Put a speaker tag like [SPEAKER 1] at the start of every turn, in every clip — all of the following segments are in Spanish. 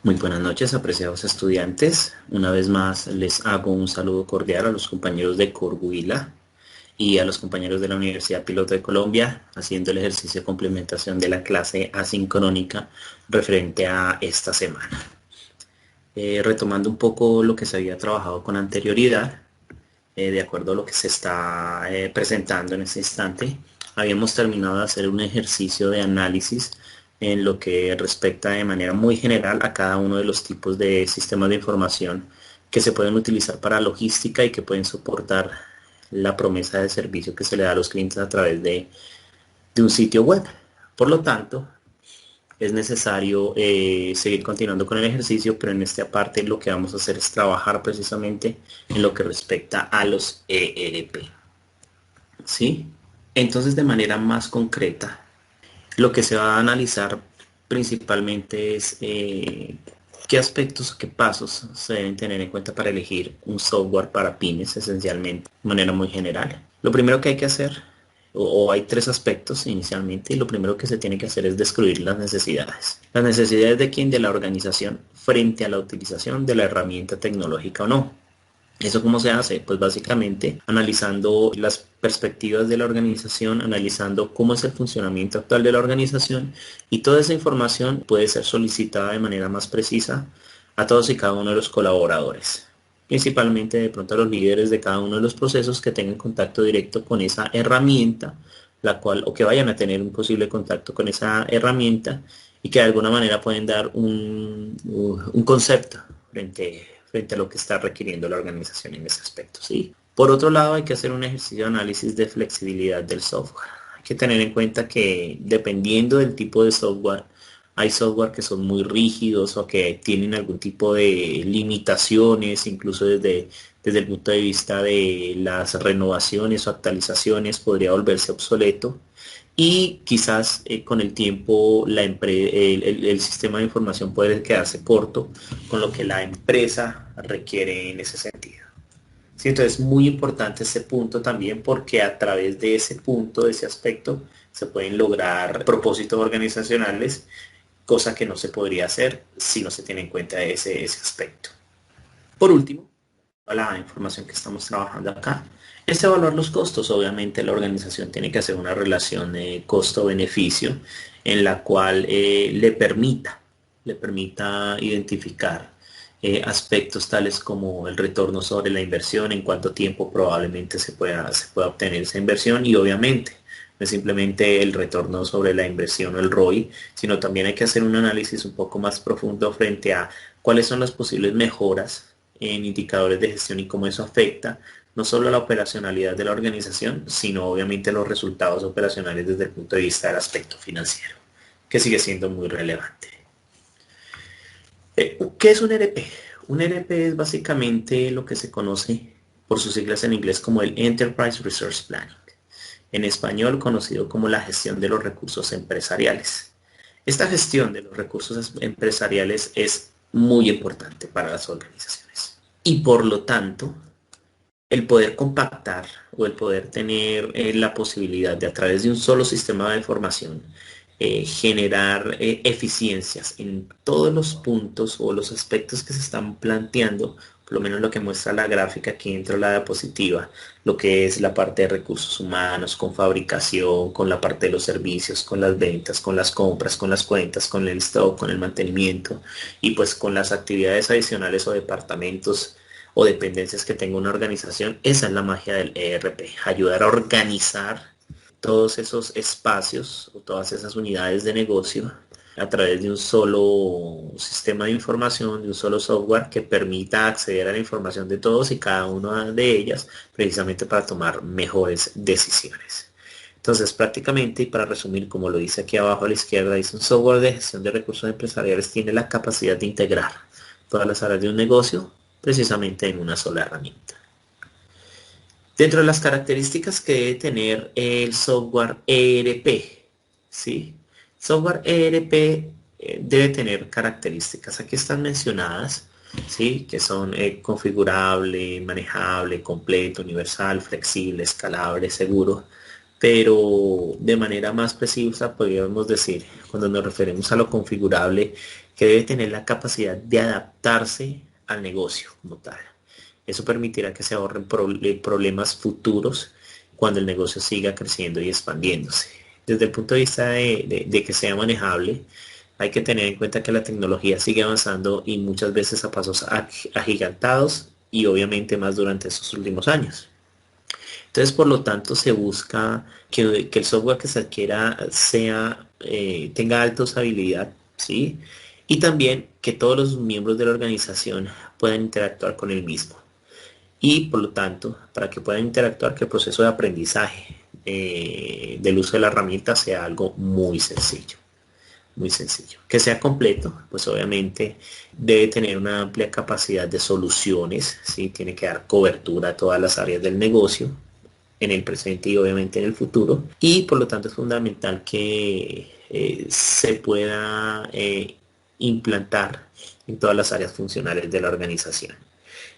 [SPEAKER 1] Muy buenas noches, apreciados estudiantes. Una vez más les hago un saludo cordial a los compañeros de Corguila y a los compañeros de la Universidad Piloto de Colombia, haciendo el ejercicio de complementación de la clase asincrónica referente a esta semana. Retomando un poco lo que se había trabajado con anterioridad, de acuerdo a lo que se está presentando en este instante, habíamos terminado de hacer un ejercicio de análisis en lo que respecta de manera muy general a cada uno de los tipos de sistemas de información que se pueden utilizar para logística y que pueden soportar la promesa de servicio que se le da a los clientes a través de un sitio web. Por lo tanto, es necesario seguir continuando con el ejercicio, pero en esta parte lo que vamos a hacer es trabajar precisamente en lo que respecta a los ERP. ¿Sí? Entonces, de manera más concreta, lo que se va a analizar principalmente es qué aspectos, qué pasos se deben tener en cuenta para elegir un software para pymes, esencialmente, de manera muy general. Lo primero que hay que hacer, o hay tres aspectos inicialmente, y lo primero que se tiene que hacer es descubrir las necesidades. Las necesidades de quién, de la organización, frente a la utilización de la herramienta tecnológica o no. ¿Eso cómo se hace? Pues básicamente analizando las perspectivas de la organización, analizando cómo es el funcionamiento actual de la organización, y toda esa información puede ser solicitada de manera más precisa a todos y cada uno de los colaboradores, principalmente de pronto a los líderes de cada uno de los procesos que tengan contacto directo con esa herramienta, la cual, o que vayan a tener un posible contacto con esa herramienta y que de alguna manera pueden dar un concepto frente a lo que está requiriendo la organización en ese aspecto, ¿sí? Por otro lado, hay que hacer un ejercicio de análisis de flexibilidad del software. Hay que tener en cuenta que dependiendo del tipo de software, hay software que son muy rígidos o que tienen algún tipo de limitaciones, incluso desde el punto de vista de las renovaciones o actualizaciones podría volverse obsoleto. Y quizás con el tiempo el sistema de información puede quedarse corto con lo que la empresa requiere en ese sentido. Sí, entonces es muy importante ese punto también, porque a través de ese punto, de ese aspecto, se pueden lograr propósitos organizacionales, cosa que no se podría hacer si no se tiene en cuenta ese aspecto. Por último, la información que estamos trabajando acá es evaluar los costos. Obviamente la organización tiene que hacer una relación de costo-beneficio en la cual le permita identificar aspectos tales como el retorno sobre la inversión, en cuánto tiempo probablemente se pueda obtener esa inversión, y obviamente no es simplemente el retorno sobre la inversión o el ROI, sino también hay que hacer un análisis un poco más profundo frente a cuáles son las posibles mejoras en indicadores de gestión y cómo eso afecta no solo la operacionalidad de la organización, sino obviamente los resultados operacionales desde el punto de vista del aspecto financiero, que sigue siendo muy relevante. ¿Qué es un ERP? Un ERP es básicamente lo que se conoce por sus siglas en inglés como el Enterprise Resource Planning, en español conocido como la gestión de los recursos empresariales. Esta gestión de los recursos empresariales es muy importante para las organizaciones y por lo tanto el poder compactar o el poder tener la posibilidad de, a través de un solo sistema de información, generar eficiencias en todos los puntos o los aspectos que se están planteando, por lo menos lo que muestra la gráfica aquí dentro de la diapositiva, lo que es la parte de recursos humanos, con fabricación, con la parte de los servicios, con las ventas, con las compras, con las cuentas, con el stock, con el mantenimiento, y pues con las actividades adicionales o departamentos o dependencias que tenga una organización. Esa es la magia del ERP, ayudar a organizar todos esos espacios o todas esas unidades de negocio a través de un solo sistema de información, de un solo software que permita acceder a la información de todos y cada una de ellas, precisamente para tomar mejores decisiones. Entonces, prácticamente, y para resumir, como lo dice aquí abajo a la izquierda, dice: un software de gestión de recursos empresariales tiene la capacidad de integrar todas las áreas de un negocio precisamente en una sola herramienta. Dentro de las características que debe tener el software ERP, ¿sí? Software ERP debe tener características. Aquí están mencionadas, ¿sí? Que son configurable, manejable, completo, universal, flexible, escalable, seguro. ¿Ok? pero de manera más precisa podríamos decir, cuando nos referimos a lo configurable, que debe tener la capacidad de adaptarse al negocio como tal. Eso permitirá que se ahorren problemas futuros cuando el negocio siga creciendo y expandiéndose. Desde el punto de vista de que sea manejable, hay que tener en cuenta que la tecnología sigue avanzando y muchas veces a pasos agigantados y obviamente más durante estos últimos años. Entonces, por lo tanto, se busca que el software que se adquiera tenga alta usabilidad, ¿sí? Y también que todos los miembros de la organización puedan interactuar con el mismo. Y por lo tanto, para que puedan interactuar, que el proceso de aprendizaje del uso de la herramienta sea algo muy sencillo. Muy sencillo. Que sea completo, pues obviamente debe tener una amplia capacidad de soluciones, ¿sí? Tiene que dar cobertura a todas las áreas del negocio en el presente y obviamente en el futuro. Y por lo tanto es fundamental que se pueda implantar en todas las áreas funcionales de la organización.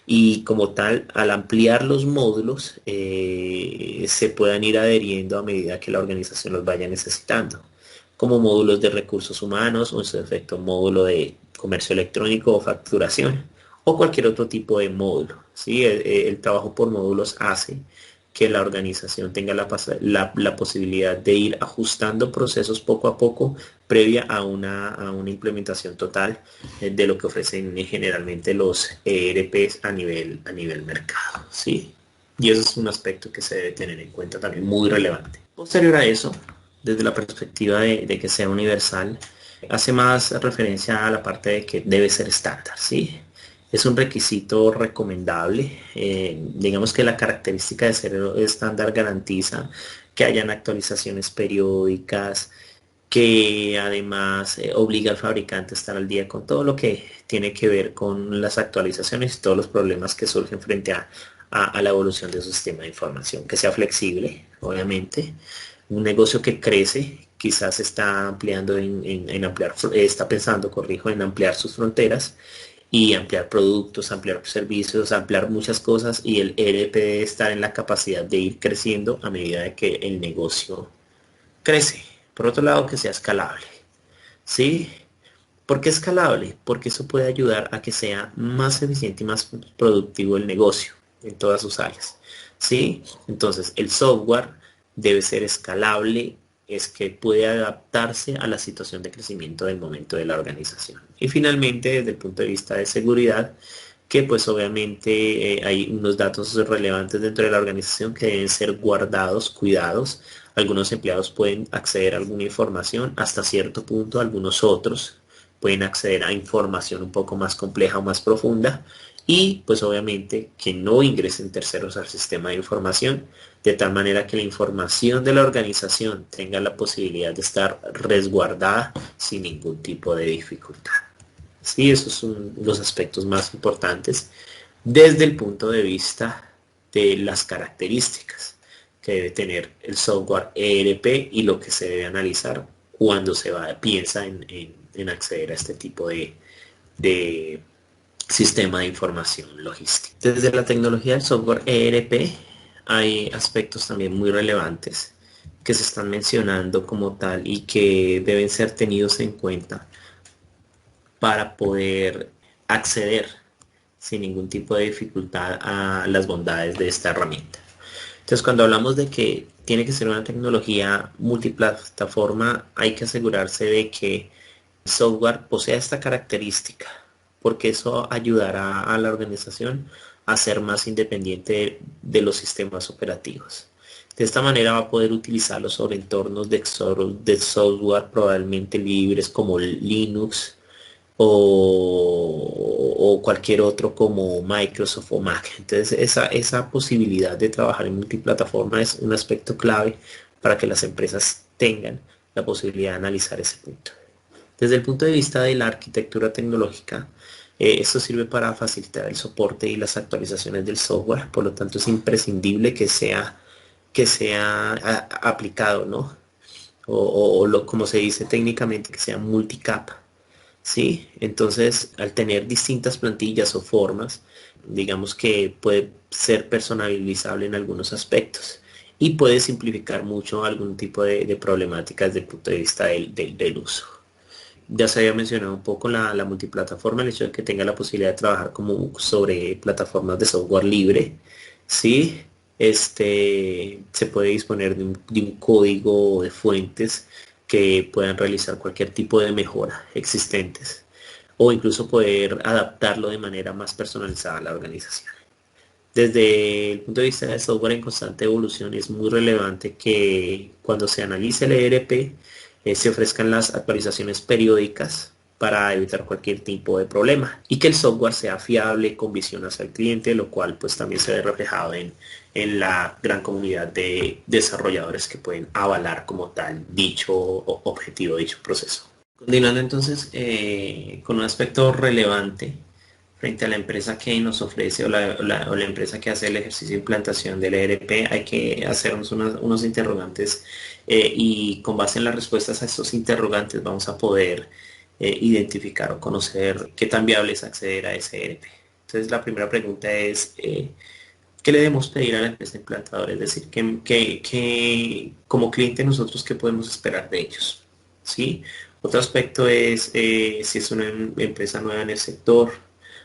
[SPEAKER 1] Y como tal, al ampliar los módulos, se puedan ir adheriendo a medida que la organización los vaya necesitando, como módulos de recursos humanos o en su efecto módulo de comercio electrónico o facturación o cualquier otro tipo de módulo. ¿Sí? El trabajo por módulos hace que la organización tenga la posibilidad de ir ajustando procesos poco a poco previa a una implementación total de lo que ofrecen generalmente los ERPs a nivel mercado, ¿sí? Y eso es un aspecto que se debe tener en cuenta también muy relevante. Posterior a eso, desde la perspectiva de que sea universal, hace más referencia a la parte de que debe ser estándar, ¿sí? Es un requisito recomendable. Digamos que la característica de ser estándar garantiza que hayan actualizaciones periódicas, que además obliga al fabricante a estar al día con todo lo que tiene que ver con las actualizaciones y todos los problemas que surgen frente a la evolución de su sistema de información, que sea flexible, obviamente. Un negocio que crece, quizás está ampliando en ampliar, está pensando, corrijo, en ampliar sus fronteras y ampliar productos, ampliar servicios, ampliar muchas cosas y el ERP debe estar en la capacidad de ir creciendo a medida de que el negocio crece. Por otro lado, que sea escalable. ¿Sí? ¿Por qué escalable? Porque eso puede ayudar a que sea más eficiente y más productivo el negocio en todas sus áreas. ¿Sí? Entonces, el software debe ser escalable, es que puede adaptarse a la situación de crecimiento del momento de la organización. Y finalmente, desde el punto de vista de seguridad, que pues obviamente hay unos datos relevantes dentro de la organización que deben ser guardados, cuidados. Algunos empleados pueden acceder a alguna información hasta cierto punto, algunos otros pueden acceder a información un poco más compleja o más profunda y pues obviamente que no ingresen terceros al sistema de información de tal manera que la información de la organización tenga la posibilidad de estar resguardada sin ningún tipo de dificultad. Sí, esos son los aspectos más importantes desde el punto de vista de las características que debe tener el software ERP y lo que se debe analizar cuando piensa en acceder a este tipo de sistema de información logística. Desde la tecnología del software ERP hay aspectos también muy relevantes que se están mencionando como tal y que deben ser tenidos en cuenta para poder acceder sin ningún tipo de dificultad a las bondades de esta herramienta. Entonces, cuando hablamos de que tiene que ser una tecnología multiplataforma, hay que asegurarse de que el software posea esta característica, porque eso ayudará a la organización a ser más independiente de los sistemas operativos. De esta manera va a poder utilizarlos sobre entornos de software probablemente libres como Linux, o cualquier otro como Microsoft o Mac. Entonces esa posibilidad de trabajar en multiplataforma es un aspecto clave para que las empresas tengan la posibilidad de analizar ese punto. Desde el punto de vista de la arquitectura tecnológica, esto sirve para facilitar el soporte y las actualizaciones del software, por lo tanto es imprescindible que sea aplicado, ¿no? Como se dice técnicamente, que sea multicap. ¿Sí? Entonces, al tener distintas plantillas o formas, digamos que puede ser personalizable en algunos aspectos y puede simplificar mucho algún tipo de problemáticas desde el punto de vista del uso. Ya se había mencionado un poco la multiplataforma, el hecho de que tenga la posibilidad de trabajar como sobre plataformas de software libre, ¿sí? Se puede disponer de un código de fuentes que puedan realizar cualquier tipo de mejora existentes o incluso poder adaptarlo de manera más personalizada a la organización. Desde el punto de vista del software en constante evolución, es muy relevante que cuando se analice el ERP se ofrezcan las actualizaciones periódicas para evitar cualquier tipo de problema y que el software sea fiable con visión hacia el cliente, lo cual pues también se ve reflejado en la gran comunidad de desarrolladores que pueden avalar como tal dicho objetivo, dicho proceso. Continuando entonces con un aspecto relevante frente a la empresa que nos ofrece o la empresa que hace el ejercicio de implantación del ERP, hay que hacernos unos interrogantes y con base en las respuestas a estos interrogantes vamos a poder identificar o conocer qué tan viable es acceder a ese ERP. Entonces la primera pregunta es, ¿qué le debemos pedir a la empresa implantadora? Es decir, como cliente nosotros, ¿qué podemos esperar de ellos? ¿Sí? Otro aspecto es si es una empresa nueva en el sector,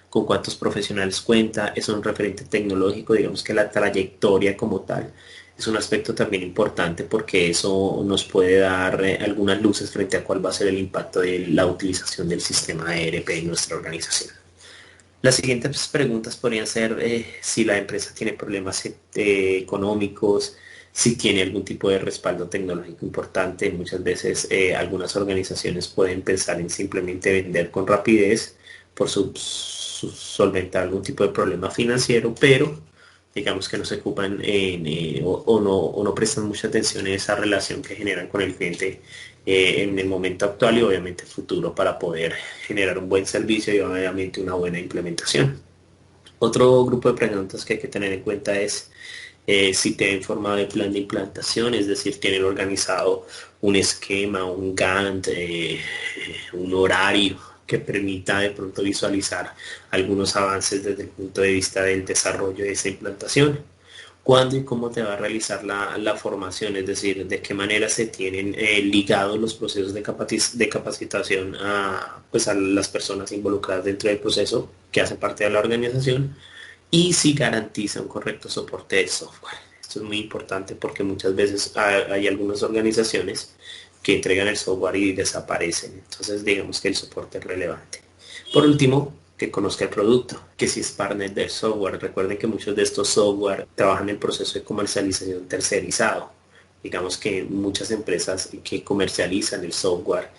[SPEAKER 1] con cuántos profesionales cuenta, es un referente tecnológico, digamos que la trayectoria como tal es un aspecto también importante porque eso nos puede dar algunas luces frente a cuál va a ser el impacto de la utilización del sistema de ERP en nuestra organización. Las siguientes preguntas podrían ser si la empresa tiene problemas económicos, si tiene algún tipo de respaldo tecnológico importante. Muchas veces algunas organizaciones pueden pensar en simplemente vender con rapidez por solventar algún tipo de problema financiero, pero digamos que no se ocupan o no prestan mucha atención en esa relación que generan con el cliente en el momento actual y obviamente futuro para poder generar un buen servicio y obviamente una buena implementación. Otro grupo de preguntas que hay que tener en cuenta es si tienen formado el plan de implantación, es decir, tienen organizado un esquema, un Gantt, un horario que permita de pronto visualizar algunos avances desde el punto de vista del desarrollo de esa implantación. ¿Cuándo y cómo te va a realizar la formación? Es decir, de qué manera se tienen ligados los procesos de capacitación pues a las personas involucradas dentro del proceso que hacen parte de la organización y si garantiza un correcto soporte del software. Esto es muy importante porque muchas veces hay algunas organizaciones que entregan el software y desaparecen. Entonces digamos que el soporte es relevante. Por último, que conozca el producto, que si es partner del software. Recuerden que muchos de estos software trabajan en el proceso de comercialización tercerizado. Digamos que muchas empresas que comercializan el software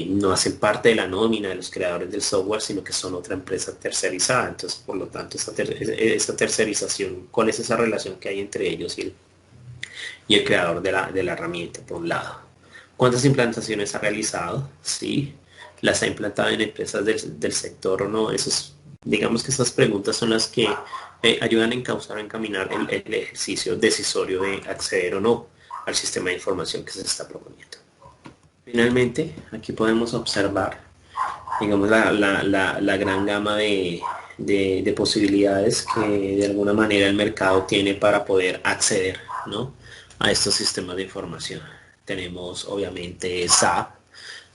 [SPEAKER 1] no hacen parte de la nómina de los creadores del software, sino que son otra empresa tercerizada. Entonces, por lo tanto, esa tercerización, ¿cuál es esa relación que hay entre ellos y el creador de la herramienta, por un lado? ¿Cuántas implantaciones ha realizado? Sí. ¿Las ha implantado en empresas del sector o no? Digamos que esas preguntas son las que ayudan a encauzar o encaminar el ejercicio decisorio de acceder o no al sistema de información que se está proponiendo. Finalmente, aquí podemos observar, digamos, la gran gama de posibilidades que de alguna manera el mercado tiene para poder acceder, ¿no?, a estos sistemas de información. Tenemos obviamente SAP,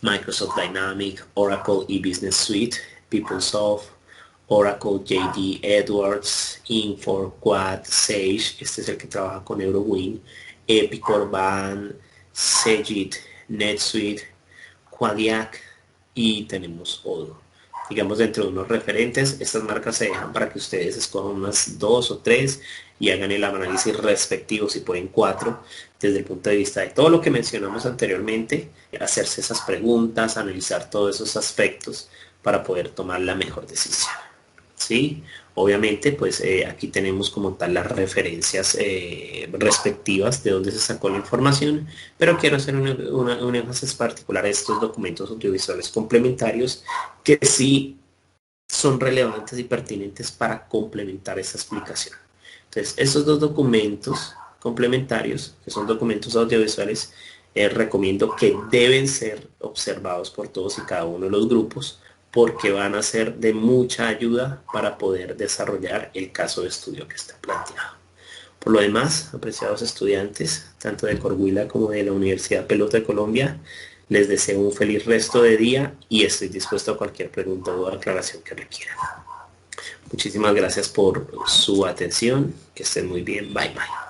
[SPEAKER 1] Microsoft Dynamics, Oracle eBusiness Suite, PeopleSoft, Oracle JD Edwards, Infor, Quad, Sage, este es el que trabaja con Eurowin, Epicor, Van, Cegid, NetSuite, Quadiac y tenemos Odoo. Digamos, dentro de unos referentes, estas marcas se dejan para que ustedes escojan unas 2 o 3 y hagan el análisis respectivo, si pueden 4, desde el punto de vista de todo lo que mencionamos anteriormente, hacerse esas preguntas, analizar todos esos aspectos para poder tomar la mejor decisión. ¿Sí? Obviamente, pues aquí tenemos como tal las referencias respectivas de dónde se sacó la información, pero quiero hacer un énfasis particular a estos documentos audiovisuales complementarios que sí son relevantes y pertinentes para complementar esa explicación. Entonces, estos dos documentos complementarios, que son documentos audiovisuales, recomiendo que deben ser observados por todos y cada uno de los grupos porque van a ser de mucha ayuda para poder desarrollar el caso de estudio que está planteado. Por lo demás, apreciados estudiantes, tanto de Corhuila como de la Universidad Piloto de Colombia, les deseo un feliz resto de día y estoy dispuesto a cualquier pregunta o aclaración que requieran. Muchísimas gracias por su atención, que estén muy bien, bye bye.